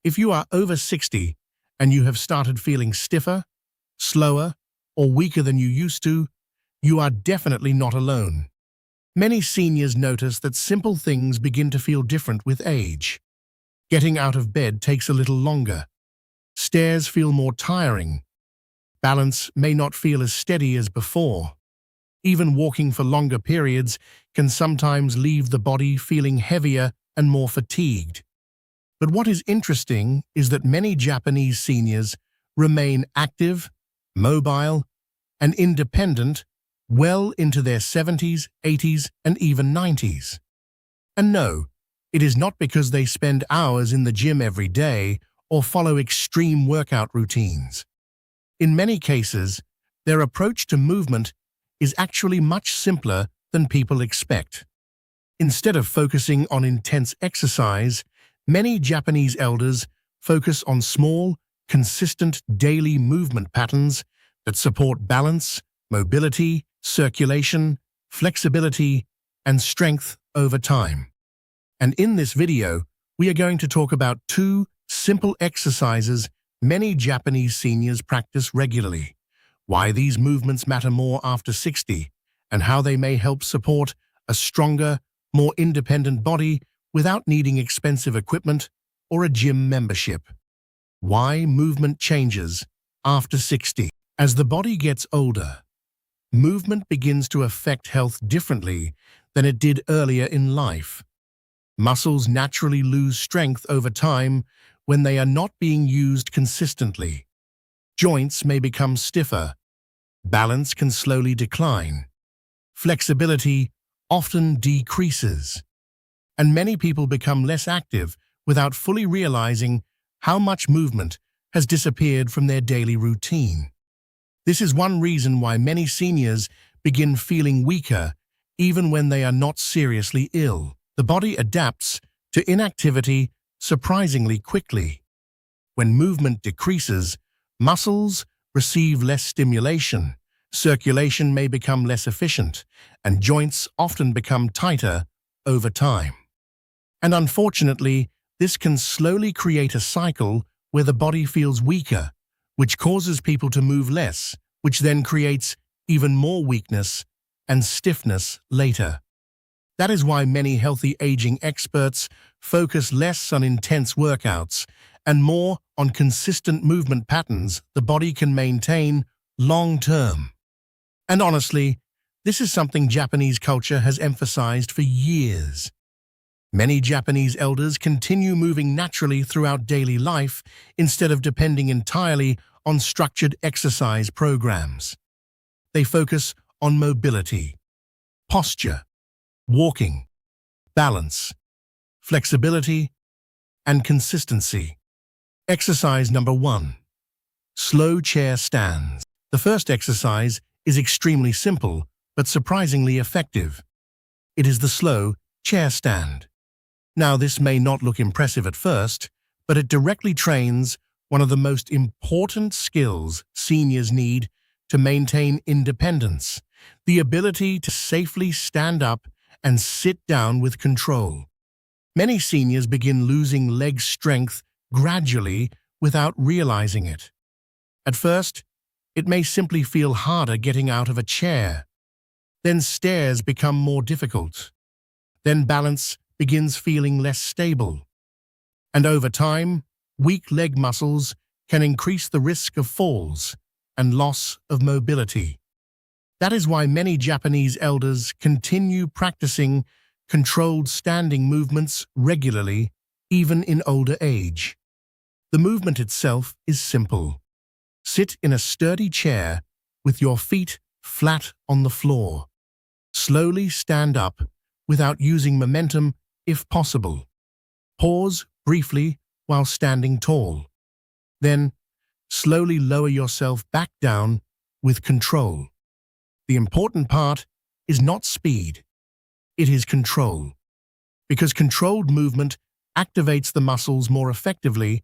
If you are over 60 and you have started feeling stiffer, slower, or weaker than you used to, you are definitely not alone. Many seniors notice that simple things begin to feel different with age. Getting out of bed takes a little longer. Stairs feel more tiring. Balance may not feel as steady as before. Even walking for longer periods can sometimes leave the body feeling heavier and more fatigued. But what is interesting is that many Japanese seniors remain active, mobile, and independent well into their 70s, 80s, and even 90s. And no, it is not because they spend hours in the gym every day or follow extreme workout routines. In many cases, their approach to movement is actually much simpler than people expect. Instead of focusing on intense exercise, many Japanese elders focus on small, consistent daily movement patterns that support balance, mobility, circulation, flexibility, and strength over time. And in this video, we are going to talk about 2 simple exercises many Japanese seniors practice regularly, why these movements matter more after 60, and how they may help support a stronger, more independent body without needing expensive equipment or a gym membership. Why movement changes after 60. As the body gets older, movement begins to affect health differently than it did earlier in life. Muscles naturally lose strength over time when they are not being used consistently. Joints may become stiffer. Balance can slowly decline. Flexibility often decreases. And many people become less active without fully realizing how much movement has disappeared from their daily routine. This is one reason why many seniors begin feeling weaker even when they are not seriously ill. The body adapts to inactivity surprisingly quickly. When movement decreases, muscles receive less stimulation, circulation may become less efficient, and joints often become tighter over time. And unfortunately, this can slowly create a cycle where the body feels weaker, which causes people to move less, which then creates even more weakness and stiffness later. That is why many healthy aging experts focus less on intense workouts and more on consistent movement patterns the body can maintain long-term. And honestly, this is something Japanese culture has emphasized for years. Many Japanese elders continue moving naturally throughout daily life instead of depending entirely on structured exercise programs. They focus on mobility, posture, walking, balance, flexibility, and consistency. Exercise number 1. Slow chair stands. The first exercise is extremely simple but surprisingly effective. It is the slow chair stand. Now, this may not look impressive at first, but it directly trains one of the most important skills seniors need to maintain independence, the ability to safely stand up and sit down with control. Many seniors begin losing leg strength gradually without realizing it. At first, it may simply feel harder getting out of a chair. Then stairs become more difficult. Then balance begins feeling less stable. And over time, weak leg muscles can increase the risk of falls and loss of mobility. That is why many Japanese elders continue practicing controlled standing movements regularly, even in older age. The movement itself is simple. Sit in a sturdy chair with your feet flat on the floor. Slowly stand up without using momentum if possible. Pause briefly while standing tall. Then, slowly lower yourself back down with control. The important part is not speed. It is control. Because controlled movement activates the muscles more effectively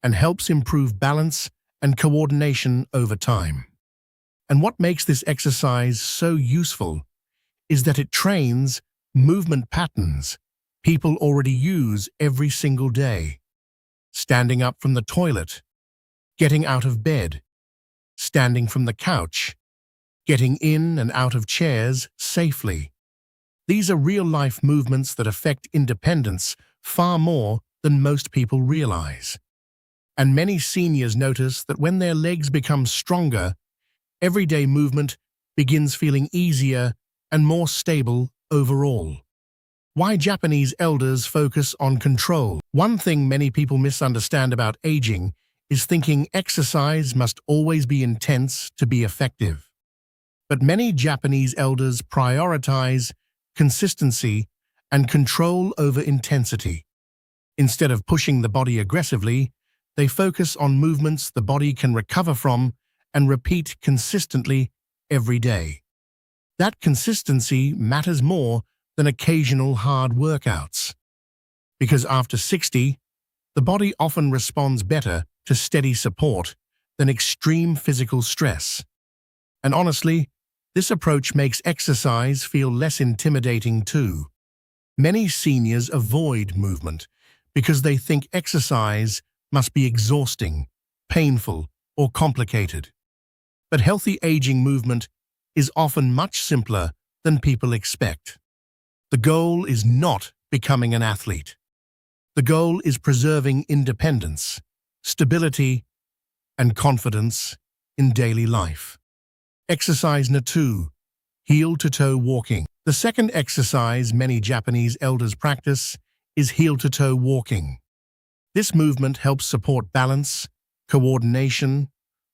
and helps improve balance and coordination over time. And what makes this exercise so useful is that it trains movement patterns people already use every single day. standing up from the toilet, getting out of bed, standing from the couch, getting in and out of chairs safely. These are real-life movements that affect independence far more than most people realize. And many seniors notice that when their legs become stronger, everyday movement begins feeling easier and more stable overall. Why Japanese elders focus on control? One thing many people misunderstand about aging is thinking exercise must always be intense to be effective. But many Japanese elders prioritize consistency and control over intensity. Instead of pushing the body aggressively, they focus on movements the body can recover from and repeat consistently every day. That consistency matters more than occasional hard workouts. Because after 60, the body often responds better to steady support than extreme physical stress. And honestly, this approach makes exercise feel less intimidating too. Many seniors avoid movement because they think exercise must be exhausting, painful, or complicated. But healthy aging movement is often much simpler than people expect. The goal is not becoming an athlete. The goal is preserving independence, stability, and confidence in daily life. Exercise No. 2, heel-to-toe walking. The second exercise many Japanese elders practice is heel-to-toe walking. This movement helps support balance, coordination,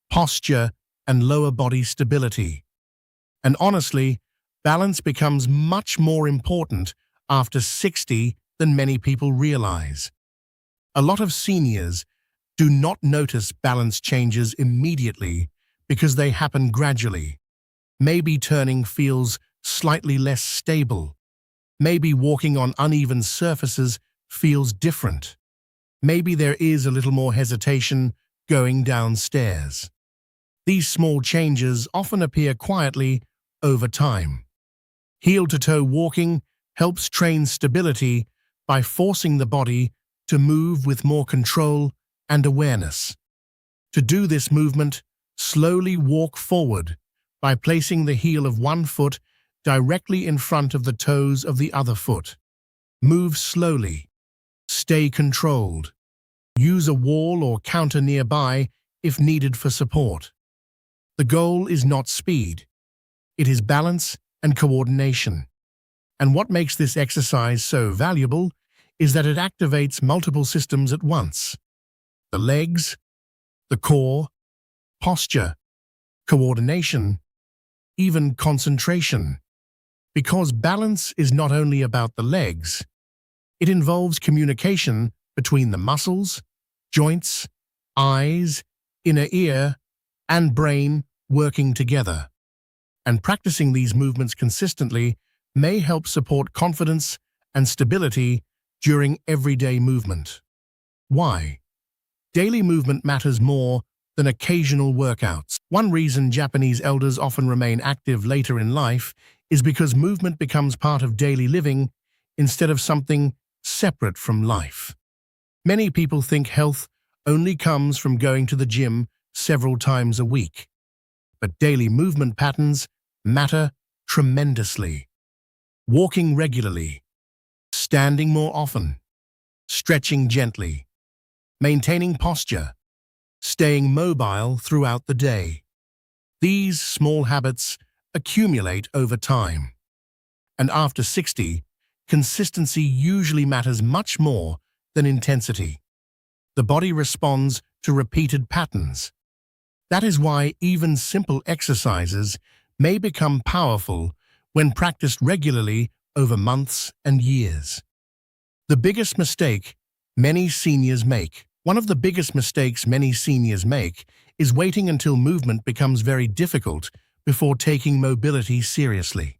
posture, and lower body stability. And honestly, balance becomes much more important after 60 than many people realize. A lot of seniors do not notice balance changes immediately because they happen gradually. Maybe turning feels slightly less stable. Maybe walking on uneven surfaces feels different. Maybe there is a little more hesitation going downstairs. These small changes often appear quietly over time. Heel-to-toe walking helps train stability by forcing the body to move with more control and awareness. To do this movement, slowly walk forward by placing the heel of one foot directly in front of the toes of the other foot. Move slowly. Stay controlled. Use a wall or counter nearby if needed for support. The goal is not speed. It is balance and coordination. And what makes this exercise so valuable is that it activates multiple systems at once. The legs, the core, posture, coordination, even concentration. Because balance is not only about the legs, it involves communication between the muscles, joints, eyes, inner ear, and brain working together. And practicing these movements consistently may help support confidence and stability during everyday movement. Why? Daily movement matters more than occasional workouts. One reason Japanese elders often remain active later in life is because movement becomes part of daily living instead of something separate from life. Many people think health only comes from going to the gym several times a week. But daily movement patterns matter tremendously. Walking regularly, standing more often, stretching gently, maintaining posture, staying mobile throughout the day. These small habits accumulate over time. And after 60, consistency usually matters much more than intensity. The body responds to repeated patterns. That is why even simple exercises may become powerful when practiced regularly over months and years. The biggest mistake many seniors make. One of the biggest mistakes many seniors make is waiting until movement becomes very difficult before taking mobility seriously.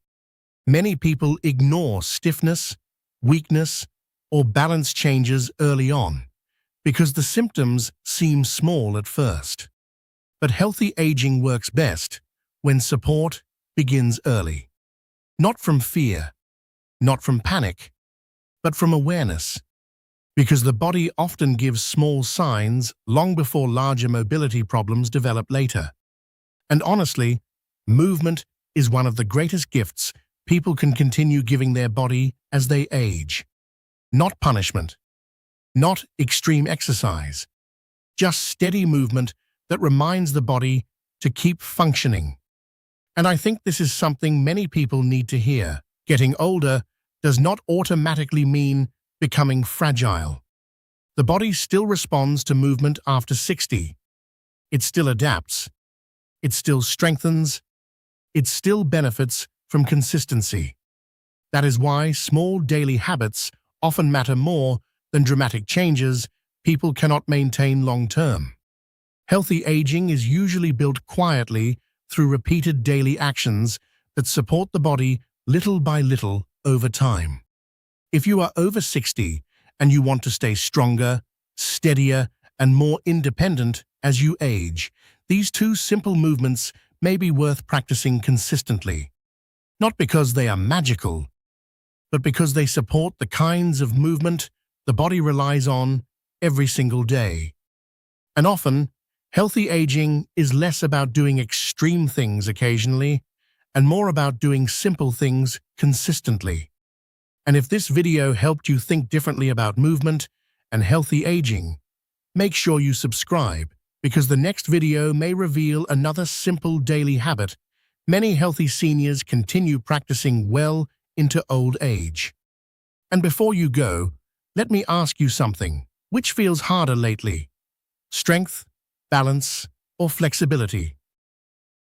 Many people ignore stiffness, weakness, or balance changes early on because the symptoms seem small at first. But healthy aging works best when support begins early. Not from fear, not from panic, but from awareness. because the body often gives small signs long before larger mobility problems develop later. And honestly, movement is one of the greatest gifts people can continue giving their body as they age. Not punishment, not extreme exercise, just steady movement that reminds the body to keep functioning. And I think this is something many people need to hear. Getting older does not automatically mean becoming fragile. The body still responds to movement after 60. It still adapts. It still strengthens. It still benefits from consistency. That is why small daily habits often matter more than dramatic changes people cannot maintain long-term. Healthy aging is usually built quietly through repeated daily actions that support the body little by little over time. If you are over 60 and you want to stay stronger, steadier, and more independent as you age, these two simple movements may be worth practicing consistently. Not because they are magical, but because they support the kinds of movement the body relies on every single day. And often, healthy aging is less about doing extreme things occasionally and more about doing simple things consistently. And if this video helped you think differently about movement and healthy aging, make sure you subscribe because the next video may reveal another simple daily habit many healthy seniors continue practicing well into old age. And before you go, let me ask you something. Which feels harder lately? Strength, balance, or flexibility?